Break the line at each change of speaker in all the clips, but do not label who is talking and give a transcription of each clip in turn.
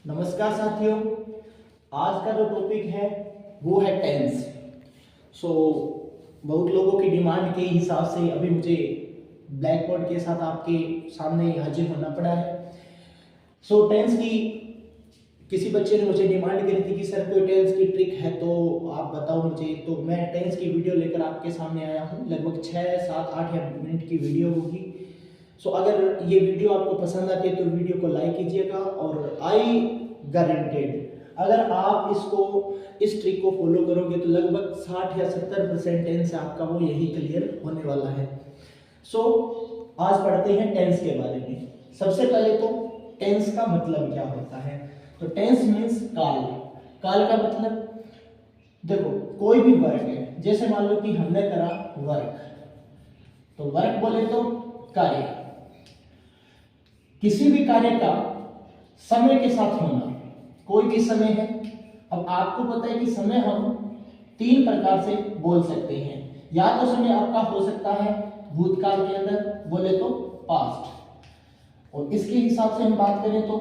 नमस्कार साथियों, आज का जो टॉपिक है वो है टेंस। बहुत लोगों की डिमांड के हिसाब से अभी मुझे ब्लैक बोर्ड के साथ आपके सामने हाजिर होना पड़ा है। टेंस की किसी बच्चे ने मुझे डिमांड करी थी कि सर कोई टेंस की ट्रिक है तो आप बताओ मुझे। तो मैं टेंस की वीडियो लेकर आपके सामने आया हूँ। लगभग 6, 7, 8 या मिनट की वीडियो होगी। अगर ये वीडियो आपको पसंद आती है तो वीडियो को लाइक कीजिएगा। और आई गारंटेड अगर आप इस ट्रिक को फॉलो करोगे तो लगभग 60 या 70% टेंस आपका वो यही क्लियर होने वाला है। आज पढ़ते हैं टेंस के बारे में। सबसे पहले तो टेंस का मतलब क्या होता है। तो टेंस मीन्स काल। काल का मतलब देखो, कोई भी वर्क है, जैसे मान लो कि हमने करा वर्क, तो वर्क बोले तो कार्य। किसी भी कार्य का समय के साथ होना, कोई भी समय है। अब आपको पता है कि समय हम 3 प्रकार से बोल सकते हैं। या तो समय आपका हो सकता है भूतकाल के अंदर, बोले तो पास्ट, और इसके हिसाब से हम बात करें तो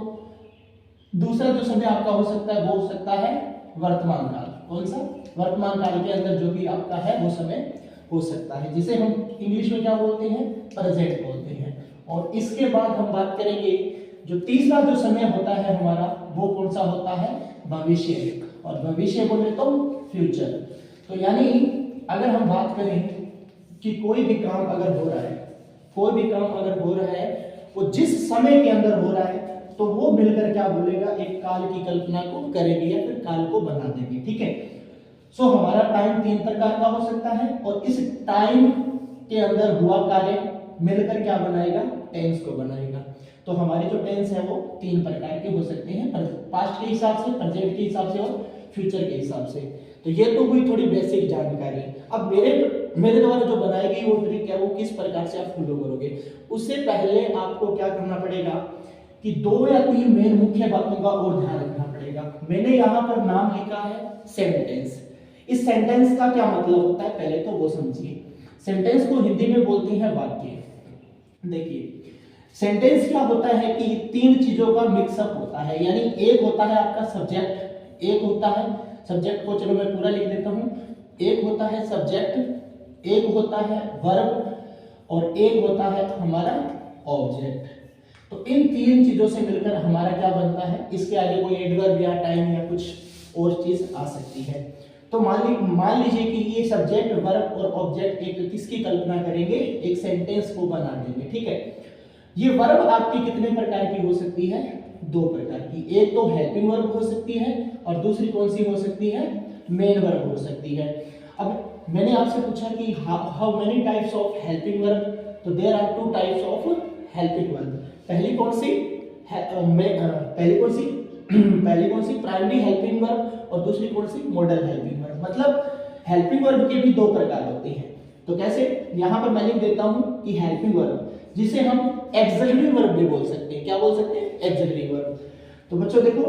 दूसरा जो समय आपका हो सकता है वो हो सकता है वर्तमान काल। कौन सा? वर्तमान काल के अंदर जो भी आपका है वो समय हो सकता है, जिसे हम इंग्लिश में क्या बोलते हैं? प्रेजेंट बोलते हैं। और इसके बाद हम बात करेंगे जो तीसरा जो समय होता है हमारा, वो कौन सा होता है? भविष्य। और भविष्य बोले तो फ्यूचर। तो यानी अगर हम बात करें कि कोई भी काम अगर हो रहा है, कोई भी काम अगर हो रहा है वो जिस समय के अंदर हो रहा है, तो वो मिलकर क्या बोलेगा? एक काल की कल्पना को करेगी या फिर काल को बना देगी। ठीक है। हमारा टाइम 3 प्रकार का हो सकता है, और इस टाइम के अंदर हुआ कार्य मिलकर क्या बनाएगा? टेंस को बनाएगा। तो हमारे जो टेंस है वो 3 प्रकार के हो सकते हैं, पास्ट के हिसाब से, प्रेजेंट के हिसाब से और फ्यूचर के हिसाब से। तो ये तो हुई थोड़ी बेसिक जानकारी। अब मेरे द्वारा जो बनाई गई वो ट्रिक है, वो किस प्रकार से आप फॉलो करोगे, उससे पहले आपको क्या करना पड़ेगा कि 2 या 3 मेन मुख्य बातों का और ध्यान रखना पड़ेगा। मैंने यहाँ पर नाम लिखा है सेंटेंस। इस सेंटेंस का क्या मतलब होता है पहले तो वो समझिए। सेंटेंस को हिंदी में बोलते हैं वाक्य। देखिए, सेंटेंस क्या होता है कि 3 चीजों का मिक्सअप होता है। यानी एक होता है आपका सब्जेक्ट, एक होता है सब्जेक्ट को, चलो मैं पूरा लिख देता हूं। एक होता है सब्जेक्ट, एक होता है वर्ब, और एक होता है हमारा ऑब्जेक्ट। तो इन 3 चीजों से मिलकर हमारा क्या बनता है? इसके आगे कोई एडवर्ब या टाइम या कुछ और चीज आ सकती है। तो मान लीजिए कि ये सब्जेक्ट, वर्ब और ऑब्जेक्ट एक किसकी कल्पना करेंगे? एक सेंटेंस को बना देंगे। ठीक है। ये वर्ब आपकी कितने प्रकार की हो सकती है? 2 प्रकार की। एक तो हेल्पिंग वर्ब हो सकती है, और दूसरी कौन सी हो सकती है? मेन वर्ब हो सकती है। अब मैंने आपसे पूछा कि how many types of helping verb, तो there are 2 types of helping verb. पहली कौन सी? पहली कौन सी? प्राइमरी हेल्पिंग वर्ब, और दूसरी कौन सी? Modal helping verb. मतलब हेल्पिंग वर्ब के भी 2 प्रकार होते हैं। तो कैसे? यहां पर मैं लिख देता हूं कि हेल्पिंग वर्ब, जिसे हम एक्सिलरी वर्ब भी बोल सकते हैं। क्या बोल सकते हैं? Axillary verb. तो बच्चों देखो,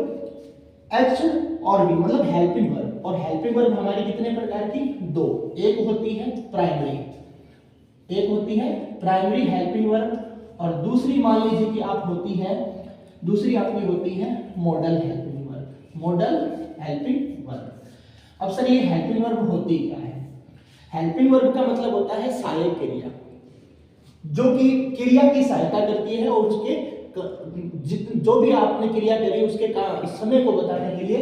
एच और वी मतलब हेल्पिंग वर्ब। और हेल्पिंग वर्ब हमारी कितने प्रकार की? 2। एक होती है प्राइमरी, एक होती है प्राइमरी हेल्पिंग वर्ब, और दूसरी मान लीजिए कि आप होती है, दूसरी आपकी होती है model helping verb. Model helping verb. अब सर ये हेल्पिंग वर्ब होती क्या है? हेल्पिंग वर्ब का मतलब होता है सहायक क्रिया, जो कि क्रिया की सहायता करती है, और उसके जो भी आपने क्रिया करी उसके समय को बताने के लिए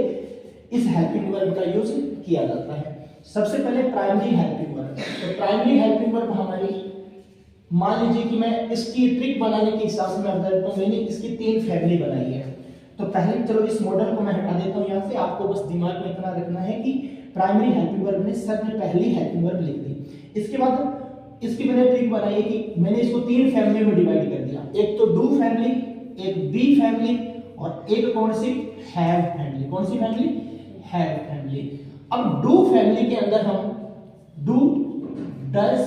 इस हेल्पिंग वर्ब का यूज किया जाता है। सबसे पहले प्राइमरी हेल्पिंग वर्ब। तो प्राइमरी हेल्पिंग वर्ब हमारी, मान लीजिए कि मैं इसकी ट्रिक बनाने के हिसाब से मैं बता देता हूं, मैंने इसकी 3 फैमिली बनाई है। तो पहले चलो इस मॉडल को मैं हटा देता हूं यहां से। आपको बस दिमाग में इतना रखना है कि प्राइमरी हेल्पिंग वर्ब ने सर ने पहली हेल्पिंग वर्ब लिख दी। इसके बाद इसकी मैंने ट्रिक बनाई है कि मैंने इसको 3 फैमिली में डिवाइड कर दिया। एक तो डू फैमिली, एक बी फैमिली, और एक कौन सी? Have family. कौन सी फैमिली? Have family. अब डू फैमिली के अंदर हम डू, डज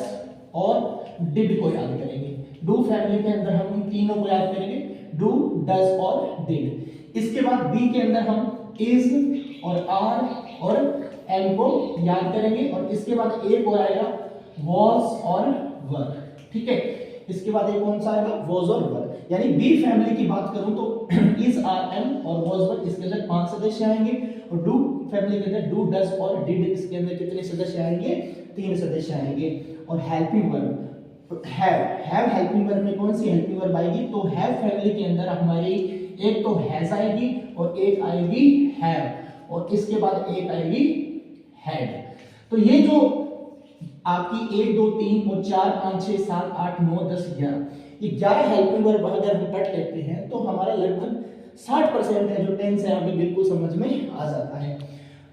और डिड को याद करेंगे। डू फैमिली के अंदर हम इन तीनों को याद करेंगे, डू, डज और डिड। इसके बाद बी के अंदर हम इज और आर और एम को याद करेंगे, और इसके बाद एक और आएगा वॉज और वर। ठीक है। इसके बाद एक कौन सा आएगा, वॉज और वर। यानी बी फैमिली की बात करूं तो इज, आर, एम और वॉज वर इसके अंदर 5 सदस्य आएंगे, और डू फैमिली के अंदर डू, डज और डिड इसके अंदर कितने सदस्य आएंगे, 3 सदस्य आएंगे। और helping verb have helping verb में कौन सी हेल्पिंग वर्ब आएगी, तो हैव फैमिली के अंदर हमारी एक तो हैज आएगी और एक आएगी हैव, और इसके बाद एक आएगी हैड। तो ये जो आपकी 1 2 3 और 4 5 6 7 8 9 10 11 ये 11 हेल्पिंग वर्ब अगर हम पढ़ लेते हैं तो हमारा लगभग 60% है जो टेंस है हमें बिल्कुल समझ में आ जाता है।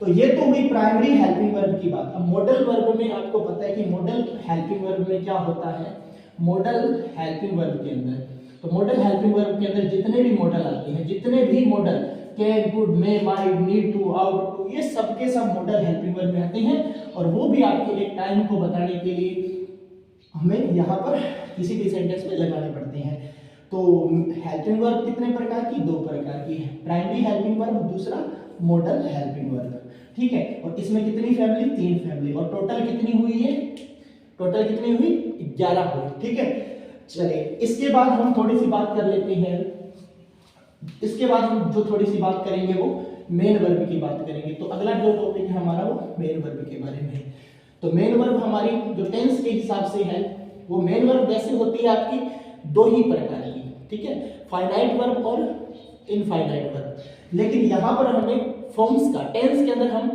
तो ये तो हुई प्राइमरी हेल्पिंग वर्ब की बात। अब मॉडल वर्ब में आपको पता है कि मॉडल हेल्पिंग वर्ब में क्या होता है, मॉडल हेल्पिंग वर्ब के अंदर, तो मॉडल हेल्पिंग वर्ब के अंदर जितने भी मॉडल आते हैं, जितने भी modal can, could, may, might, need to, ought to, ये सबके सब मॉडल हेल्पिंग वर्ब में आते हैं। और वो भी आपके एक टाइम को बताने के लिए हमें यहाँ पर किसी भी सेंटेंस में लगाने पड़ते हैं। तो हेल्पिंग वर्ब कितने प्रकार की, 2 प्रकार की है, प्राइमरी हेल्पिंग वर्ब, दूसरा मॉडल हेल्पिंग वर्ब, ठीक है। और इसमें कितनी फैमिली, 3 फैमिली, और टोटल कितनी हुई है, टोटल कितनी हुई, 11 हुई, ठीक है। चलिए इसके बाद हम थोड़ी सी बात कर लेते हैं, इसके बाद हम जो थोड़ी सी बात करेंगे वो मेन वर्ब की बात करेंगे। तो अगला जो टॉपिक है हमारा वो मेन वर्ब के बारे में है। तो मेन वर्ब हमारी जो टेंस के हिसाब से है वो मेन वर्ब वैसे होती है आपकी 2 ही प्रकार की, ठीक है, फाइनाइट वर्ब और इनफाइनाइट वर्ब। लेकिन यहाँ पर हमें फॉर्म्स का, टेंस के अंदर हम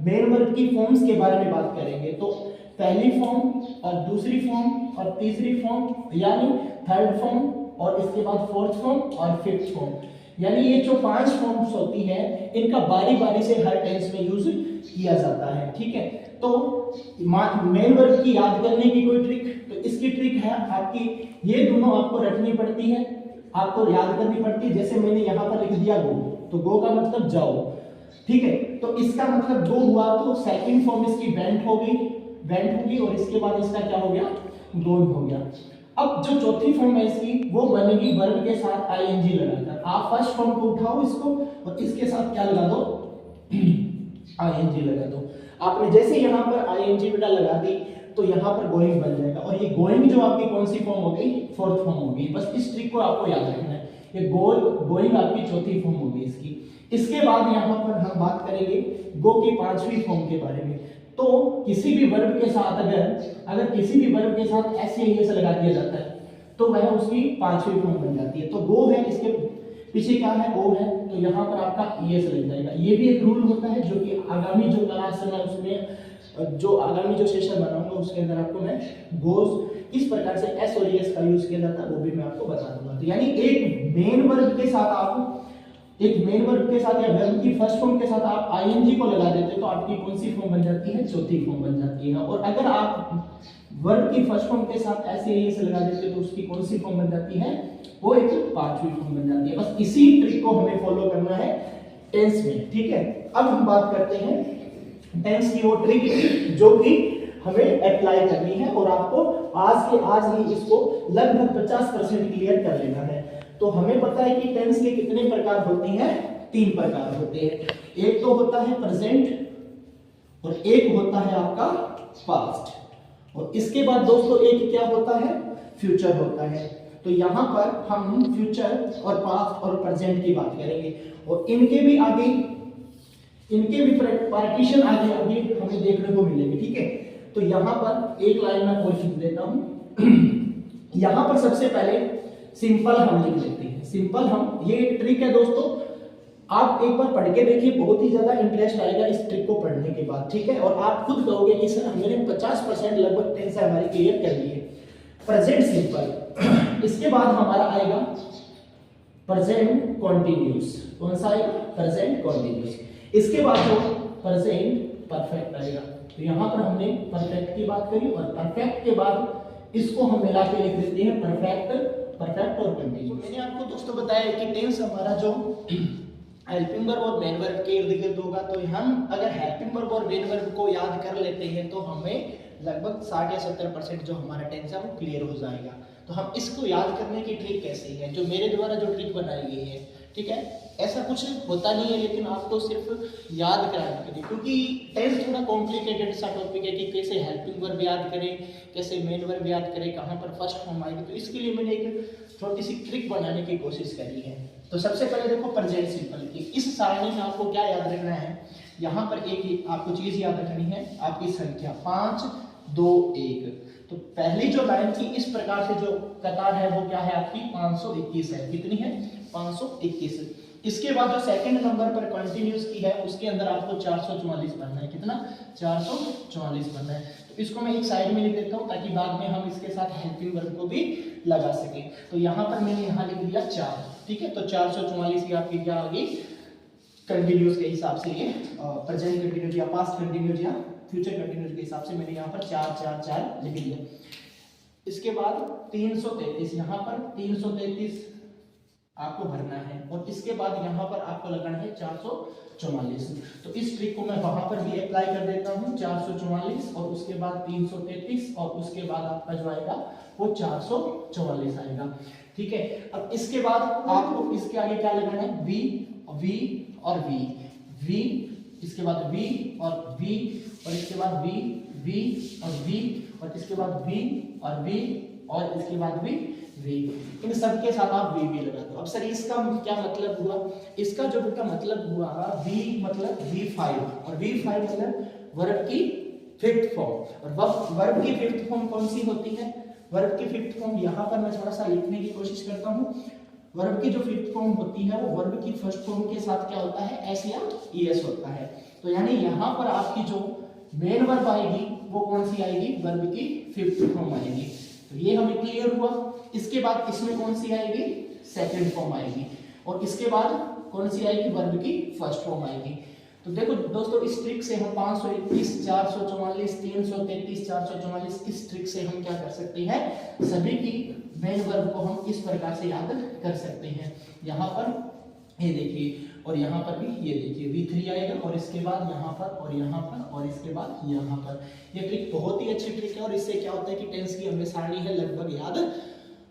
मेन वर्ब की फॉर्म्स के बारे में बात करेंगे। तो पहली फॉर्म और दूसरी फॉर्म और तीसरी फॉर्म, यानी थर्ड फॉर्म, और इसके बाद फोर्थ फॉर्म और फिफ्थ फॉर्म, यानी ये जो 5 फॉर्म्स होती है इनका बारी बारी से हर टेंस में यूज किया जाता है, ठीक है। तो मेन वर्ब की याद करने की कोई ट्रिक, तो इसकी ट्रिक है आपकी, ये दोनों आपको रटनी पड़ती है, आपको याद करनी पड़ती है। जैसे मैंने यहाँ पर लिख दिया गो, तो गो का मतलब जाओ, ठीक है। तो इसका मतलब गो हुआ तो सेकंड फॉर्म इसकी वेंट होगी, और इसके बाद इसका क्या हो गया, गोइंग हो गया। अब जो चौथी फॉर्म है इसकी वो बनेगी वर्ब के साथ आईएनजी लगाकर। आप फर्स्ट फॉर्म को उठाओ इसको और इसके साथ क्या लगा दो, आईएनजी लगा दो। आपने जैसे यहाँ पर आईएनजी बेटा लगा दी तो यहाँ पर गोइंग बन जाएगा, और ये गोइंग जो आपकी कौन सी फॉर्म हो गई, फोर्थ फॉर्म होगी। बस इस ट्रिक को आपको याद रखना है, ये गोइंग आपकी चौथी फॉर्म होगी इसकी। इसके बाद यहाँ पर हम बात करेंगे गो की 5वीं फॉर्म के बारे में। तो किसी भी वर्ब के साथ अगर किसी भी वर्ब के साथ ऐसे ही ऐसे लगा दिया जाता है तो वह उसकी 5वीं फॉर्म बन जाती है। तो गो है, इसके पीछे क्या है, ओ है, तो यहाँ पर आपका ईएस लग जाएगा। ये भी एक रूल होता है जो कि आगामी जो क्लास है उसमें, जो आगामी जो सेशन बनाऊंगा उसके अंदर आपको मैं गोज किस प्रकार से एस और ईएस का यूज किया जाता है वो भी मैं आपको बता दूंगा। तो यानी एक मेन वर्ब के साथ आप, एक मेन वर्ब के साथ या वर्ब की फर्स्ट फॉर्म के साथ आप आईएनजी को लगा देते तो आपकी कौन सी फॉर्म बन जाती है, चौथी फॉर्म बन जाती है। और अगर आप वर्ब की फर्स्ट फॉर्म के साथ ऐसे ही ऐसे लगा देते तो उसकी कौन सी फॉर्म बन जाती है, वो एक 5वीं फॉर्म बन जाती है। बस इसी ट्रिक को हमें फॉलो करना है टेंस में, ठीक है। अब हम बात करते हैं टेंस की वो ट्रिक जो कि हमें अप्लाई करनी है, और आपको आज के आज ही इसको लगभग 50% क्लियर कर लेना है। तो हमें पता है कि टेंस के कितने प्रकार होते हैं, 3 प्रकार होते हैं। एक तो होता है प्रेजेंट, और एक होता है आपका पास्ट, और इसके बाद दोस्तों एक क्या होता है, फ्यूचर होता है। तो यहाँ पर हम फ्यूचर और पास्ट और प्रेजेंट की बात करेंगे, और इनके भी पार्टीशन आगे हमें देखने को मिलेंगे, ठीक है। तो यहाँ पर एक लाइन में और लिख देता हूं। यहाँ पर सबसे पहले सिंपल हम लिख लेते हैं, सिंपल हम, ये एक ट्रिक है दोस्तों, आप एक बार पढ़ के देखिए, बहुत ही ज्यादा इंटरेस्ट आएगा इस ट्रिक को पढ़ने के बाद, ठीक है। और आप खुद कहोगे कि सर हमने 50% लगभग टेंस हमारी क्लियर कर ली है। प्रेजेंट सिंपल, इसके बाद हमारा आएगा प्रेजेंट कॉन्टिन्यूस, कौन सा आएगा, प्रेजेंट कॉन्टिन्यूस। इसके बाद जो प्रेजेंट परफेक्ट आएगा। तो यहाँ पर हमने परफेक्ट की बात करी, और परफेक्ट के बाद इसको हम मिला के लिख देते हैं परफेक्ट और कंटिन्यूस। मैंने आपको दोस्तों बताया कि टेंस हमारा जो हेल्पिंग वर्ब और मेन वर्ब के इर्द गिर्द होगा। तो हम अगर हेल्पिंग वर्ब और मेन वर्ब को याद कर लेते हैं तो हमें लगभग 60 या 70% जो हमारा टेंस है वो क्लियर हो जाएगा। तो हम इसको याद करने की ट्रिक कैसे है, जो मेरे द्वारा जो ट्रिक बनाई गई है, ठीक है, ऐसा कुछ होता नहीं है, लेकिन आपको सिर्फ याद कराने के लिए, क्योंकि टेंस थोड़ा कॉम्प्लिकेटेड सा टॉपिक है कि कैसे हेल्पिंग वर्ब याद करें, कैसे मेन वर्ब याद करें, कहाँ पर फर्स्ट फॉर्म आएगी। तो इसके लिए मैंने एक छोटी सी ट्रिक बनाने की कोशिश करी है। तो सबसे पहले देखो प्रेजेंट सिंपल की इस सारणी में आपको क्या याद रखना है, यहाँ पर एक आपको चीज याद रखनी है, आपकी संख्या 5 2 1। तो पहली जो लाइन की इस प्रकार से जो कतार है वो क्या है आपकी 521 है। कितनी है 521। इसके बाद जो सेकंड नंबर पर कंटिन्यूस की है उसके अंदर आपको 444 भरना है। कितना 444 भरना है। तो इसको मैं एक साइड में लिख देता हूँ ताकि बाद में हम इसके साथ हेल्पिंग वर्ब को भी लगा सके। तो यहाँ पर मैंने यहाँ लिख दिया 4, ठीक है। तो 444 की आपकी क्या होगी कंटिन्यूस के हिसाब से, ये प्रेजेंट कंटिन्यूस या पास्ट कंटिन्यूस या फ्यूचर कंटिन्यूस के हिसाब से मैंने यहाँ पर 4 4 4 लिख दिया। इसके बाद 333, यहाँ पर 333 आपको भरना है और इसके बाद यहाँ पर आपको लगाना है 444। तो इस ट्रिक को मैं वहां पर भी अप्लाई कर देता हूँ, 444 और उसके बाद 333 और उसके बाद आपका जो आएगा वो 444 आएगा, ठीक है। अब इसके बाद आपको इसके आगे क्या लगाना है वी और वी, इसके बाद वी और वी और इसके बाद वी और वी और इसके बाद वी और इसके बाद वी। इन सब के साथ आप वी लगा दो। अब सर इसका क्या मतलब हुआ, इसका जो बेटा मतलब हुआ वी मतलब V5 और V5 मतलब वर्ब की फिफ्थ फॉर्म। और वर्ब की फिफ्थ फॉर्म कौन सी होती है, वर्ब की फिफ्थ फॉर्म यहाँ पर मैं थोड़ा सा लिखने की कोशिश करता हूँ। वर्ब की जो फिफ्थ फॉर्म होती है वो वर्ब की फर्स्ट फॉर्म के साथ क्या होता है एस या ईएस होता है। तो यानी यहाँ पर आपकी जो मेन वर्ब आएगी वो कौन सी आएगी, वर्ब की फिफ्थ फॉर्म आएगी। तो ये हमें क्लियर हुआ। इसके बाद इसमें कौन सी आएगी, सेकंड फॉर्म आएगी और इसके बाद कौन सी आएगी, वर्ब की फर्स्ट फॉर्म आएगी। तो देखो दोस्तों इस ट्रिक से हम 521 444 333 444 इस ट्रिक से हम क्या कर सकते हैं, सभी की मेन वर्ब को हम इस प्रकार से याद कर सकते हैं। यहाँ पर ये देखिए और यहाँ पर भी ये देखिए V3 आएगा और इसके बाद यहाँ पर और यहाँ पर और इसके बाद यहाँ पर। ये ट्रिक बहुत ही अच्छी ट्रिक है और इससे क्या होता है कि टेंस की हमें सारणी है लगभग याद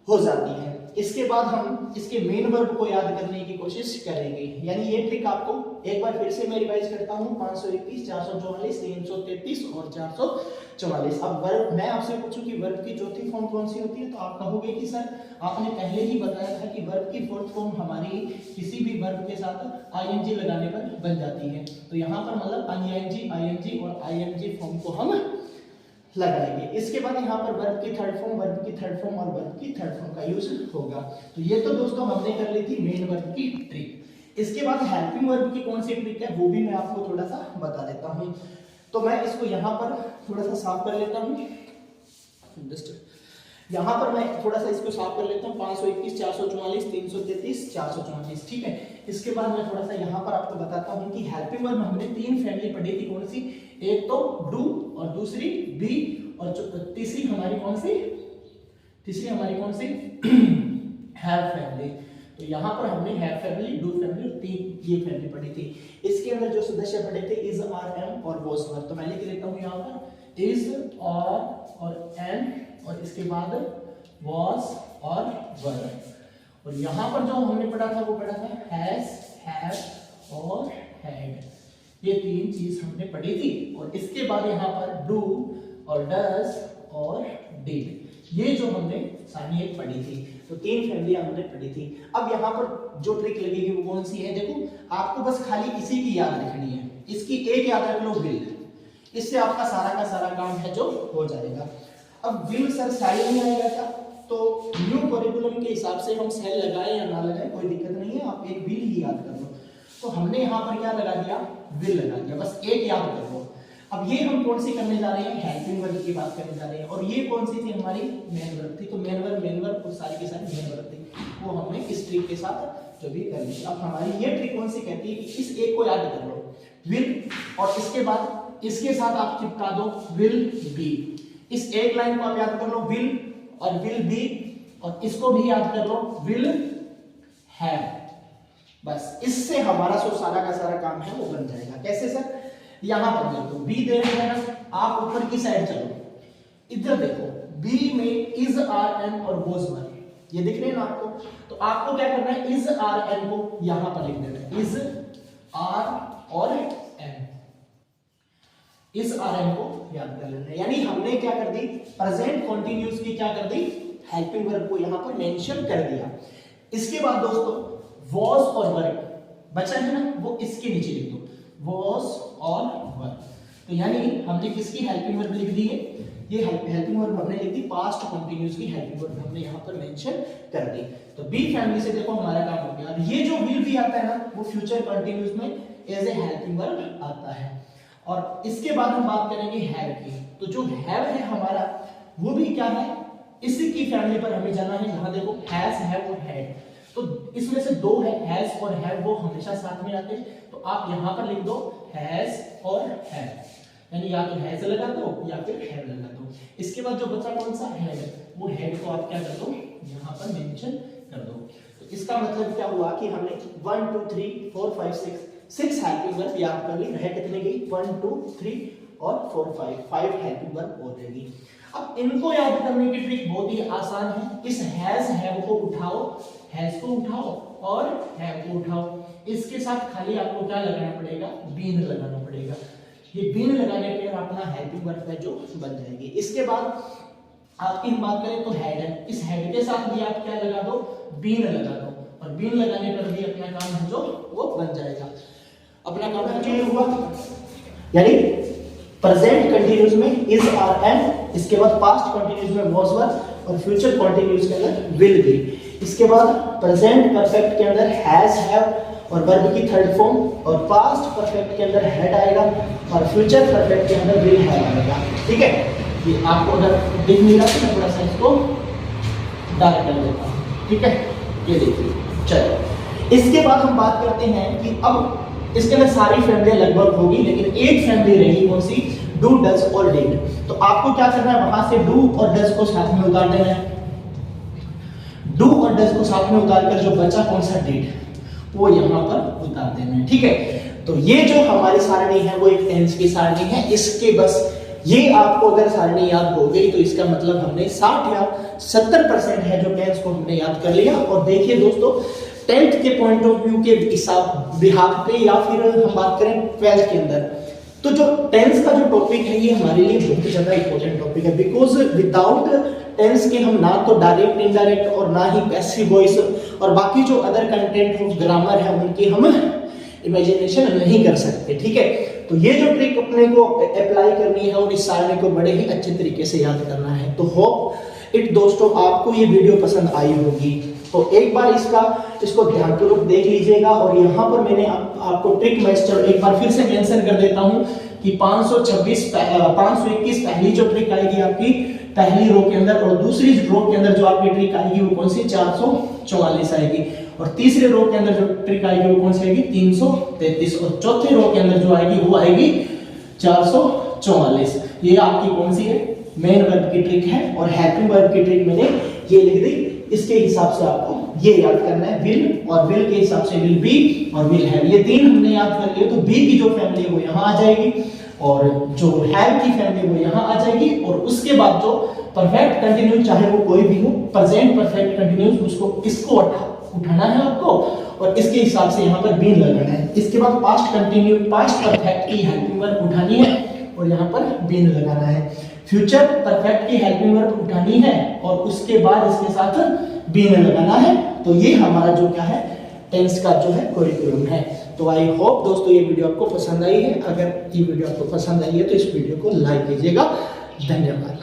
हो जाती है। इसके बाद हम इसके मेन वर्ब को याद करने की कोशिश करेंगे। यानी ये ट्रिक आपको एक बार फिर से मैं रिवाइज करता हूँ, 521 444 333 और 444। अब वर्ब मैं आपसे पूछूं कि वर्ब की चौथी फॉर्म कौन सी होती है, तो आप कहोगे कि सर आपने पहले ही बताया था कि वर्ब की फोर्थ फॉर्म हमारी किसी भी वर्ब के साथ आईएनजी लगाने पर बन जाती है। तो यहाँ पर मतलब आईएनजी और आईएनजी फॉर्म को हम लगाएंगे। इसके बाद यहाँ पर वर्ब की थर्ड फॉर्म और वर्ब की थर्ड फॉर्म का यूज होगा। तो ये तो दोस्तों हमने कर ली थी मेन वर्ब की ट्रिक। इसके बाद हेल्पिंग वर्ब की कौन सी ट्रिक है वो भी मैं आपको थोड़ा सा बता देता हूँ। तो मैं इसको यहाँ पर थोड़ा सा साफ कर लेता हूँ, यहाँ पर मैं थोड़ा सा इसको साफ कर लेता हूँ। 521 444 333 444, ठीक है। इसके बाद मैं थोड़ा सा यहाँ पर आपको बताता हूँ कि हेल्पिंग वर्ब हमने 3 फैमिली पढ़ी थी, कौन सी, एक तो डू और दूसरी बी और तीसरी हमारी कौन सी हैव फैमिली। तो यहाँ पर हमने हैव फैमिली, डू फैमिली और 3 ये फैमिली पढ़ी थी। इसके अंदर जो सदस्य पढ़े थे इज, आर, एम और वॉज वर। तो मैं लिख देता हूँ यहाँ पर इज, आर और एम और इसके बाद वॉज और वर। और यहाँ पर जो हमने पढ़ा था वो पढ़ा था हैज, हैव और हैड। ये 3 चीज हमने पढ़ी थी। और इसके बाद यहाँ पर डू और डज और डिड, ये जो हमने सारी एक पढ़ी थी। तो 3 फैमिलियां हमने पढ़ी थी। अब यहाँ पर जो ट्रिक लगेगी वो कौन सी है, देखो आपको बस खाली इसी की याद रखनी है। इसकी एक याद रख लो विल, इससे आपका सारा का सारा काम है जो हो जाएगा। अब विल सर सेल में आएगा क्या, तो न्यू करिकुलम के हिसाब से हम सेल लगाए या ना लगाए कोई दिक्कत नहीं है, आप एक विल ही याद कर लो। तो हमने यहाँ पर क्या लगा दिया, विल लगा दिया, बस एक याद कर लो। अब ये हम कौन सी करने जा रहे हैं, हेल्पिंग वर्ब की बात करने जा रहे हैं। और ये कौन सी थी, हमारी मेन वर्ब थी। तो मेन वर्ब और सारी की सारी मेन वर्ब थी, वो हमने इस ट्रिक के साथ जो भी कर ली। अब हमारी ये ट्रिक कौन सी कहती है कि इस एक को याद कर लो विल, और इसके बाद इसके साथ आप चिपका दो विल बी। इस एक लाइन को आप याद कर लो विल और विल बी, और इसको भी याद कर लो विल हैव। बस इससे हमारा जो सारा का सारा काम है वो बन जाएगा। कैसे सर, यहां पर देखो बी दे रहे हैं, आप ऊपर की साइड चलो, इधर देखो बी में इज, आर, एम और वॉज वर, ये दिख रहे हैं ना आपको। तो आपको क्या करना है, इज आर एन को यहां पर लिख देना है, इज आर और एन, इस आर एन को याद कर लेना है। यानी हमने क्या कर दी, प्रेजेंट कंटीन्यूअस की क्या कर दी, हेल्पिंग वर्ब को यहां पर मेंशन कर दिया। इसके बाद दोस्तों वॉज और वर्ब बचा है ना, वो इसके नीचे लिख दो, वॉज और वर्ब। तो यानी हमने किसकी हेल्पिंग वर्ब लिख दी है, ये हेल्पिंग वर्ब हमने लिख दी, पास्ट कंटीन्यूअस की हेल्पिंग वर्ब हमने यहां पर मेंशन कर दी। तो बी फैमिली से देखो हमारा काम हो गया। ये जो विल भी आता है ना, वो फ्यूचर कंटीन्यूअस में एज ए हेल्पिंग वर्ब आता है। और इसके बाद हम बात करेंगे हैव की। तो जो हैव है हमारा, वो भी क्या है, इसी की फैमिली पर हमें जाना है। यहां देखो हैज, हैव और हैड, तो इसमें से दो है, हैज और हैव, वो हमेशा साथ में आते हैं। तो आप यहां पर लिख दो हैज और हैव, यानी या तो हैज लगा दो या फिर हैव लगा दो। इसके बाद जो बचा कौन सा, हैड, वो हैड को आप क्या कर दो, यहां पर मेंशन कर दो। तो इसका मतलब क्या हुआ कि हमने 1 2 3 4 5 6 हेल्पिंग वर्ब याद कर ली। रह कितने गई, 1 2 3 और 4 5 हेल्पिंग वर्ब हो जाएगी। अब इनको याद करने की ट्रिक बहुत ही आसान है। इस हैज हैव को उठाओ, हैज को उठाओ और हैव को उठाओ, इसके साथ खाली आपको क्या लगाना पड़ेगा, बीन लगाना पड़ेगा। ये बीन लगाने पर अपना हेल्पिंग वर्ब है जो बन जाएगी। इसके बाद आपकी बात करें तो हेड है, इस हेड के साथ भी आप क्या लगा दो, बीन लगा दो, और बीन लगाने पर भी अपना काम है जो वो बन जाएगा। अपना काम क्लियर हुआ, यानी प्रेजेंट कंटीन्यूअस में इज आर एन, इसके बाद पास्ट कंटीन्यूअस में वाज वर, और फ्यूचर कंटीन्यूअस के अंदर विल बी। इसके बाद प्रेजेंट परफेक्ट के अंदर हैज, हैव और वर्ब की थर्ड फॉर्म, और पास्ट परफेक्ट के अंदर हैड आएगा, और फ्यूचर परफेक्ट के अंदर विल हैव आएगा। ठीक है, ये आपको अगर दिख नहीं रहा तो मैं थोड़ा सा इसको डार्क कर देता हूं। ठीक है, ये देखिए। चलो इसके बाद हम बात करते हैं कि अब इसके अंदर सारी फैमिली लगभग होगी, लेकिन एक फैमिली रहेगी, कौन सी, डू, डज और डिड। तो आपको क्या करना है, वहां से डू और डज को साथ में उतार देना है। डू और डज को साथ में उतारकर जो बचा कौन सा, डिड, वो यहां पर उतार देना है। ठीक है, तो ये जो हमारी सारणी है वो एक टेंस की सारणी है। इसके बस ये आपको अगर सारणी याद हो गई तो इसका मतलब हमने 60 या 70% है जो टेंस को हमने याद कर लिया। और देखिए दोस्तों, 10th के पॉइंट ऑफ व्यू के हिसाब बिहाफ पे, या फिर हम बात करें 12th के अंदर, तो जो टेंस का जो टॉपिक है ये हमारे लिए बहुत ज्यादा इंपॉर्टेंट टॉपिक है। बिकॉज विदाउट टेंस के हम ना तो डायरेक्ट, इनडायरेक्ट और ना ही पैसिव वॉइस और बाकी जो अदर कंटेंट ऑफ ग्रामर है उनकी हम इमेजिनेशन नहीं कर सकते। ठीक है, तो ये जो ट्रिक अपने को अप्लाई करनी है और इस सारणी को बड़े ही अच्छे तरीके से याद करना है। तो होप इट दोस्तों आपको ये वीडियो पसंद आई होगी। तो एक बार इसको ध्यानपूर्वक देख लीजिएगा। और यहाँ पर मैंने आपको ट्रिक मास्टर एक बार फिर से मेंशन कर देता हूँ कि 521 पहली जो ट्रिक आएगी आपकी पहली रो के अंदर, और दूसरी रो के अंदर जो आपकी ट्रिक आएगी वो कौन सी, 444 आएगी, और तीसरे रो के अंदर जो ट्रिक आएगी वो कौन सी आएगी, 333, और चौथे रो के अंदर जो आएगी वो आएगी 444। ये आपकी कौन सी है, मेन वर्ब की ट्रिक है। और हेल्पिंग वर्ब की ट्रिक मैंने ये लिख दी। इसके हिसाब से आपको ये याद करना है, विल, और विल के हिसाब से विल बी और विल हैव। ये तीन हमने याद कर लिए। तो बी की जो फैमिली है वो यहाँ आ जाएगी, और जो हैव की फैमिली वो यहाँ आ जाएगी, और उसके बाद जो परफेक्ट कंटिन्यूस चाहे वो कोई भी हो, प्रेजेंट परफेक्ट कंटिन्यूस, उसको इसको उठाना है आपको, और इसके हिसाब से यहाँ पर बीन लगाना है। इसके बाद पास्ट परफेक्ट की हेल्पिंग वर्ब उठानी है और यहाँ पर बीन लगाना है। फ्यूचर परफेक्ट की हेल्पिंग वर्ब उठानी है और उसके बाद इसके साथ बीन लगाना है। तो ये हमारा जो क्या है, टेंस का जो है करिकुलम है। तो आई होप दोस्तों ये वीडियो आपको पसंद आई है। अगर ये वीडियो आपको पसंद आई है तो इस वीडियो को लाइक कीजिएगा। धन्यवाद।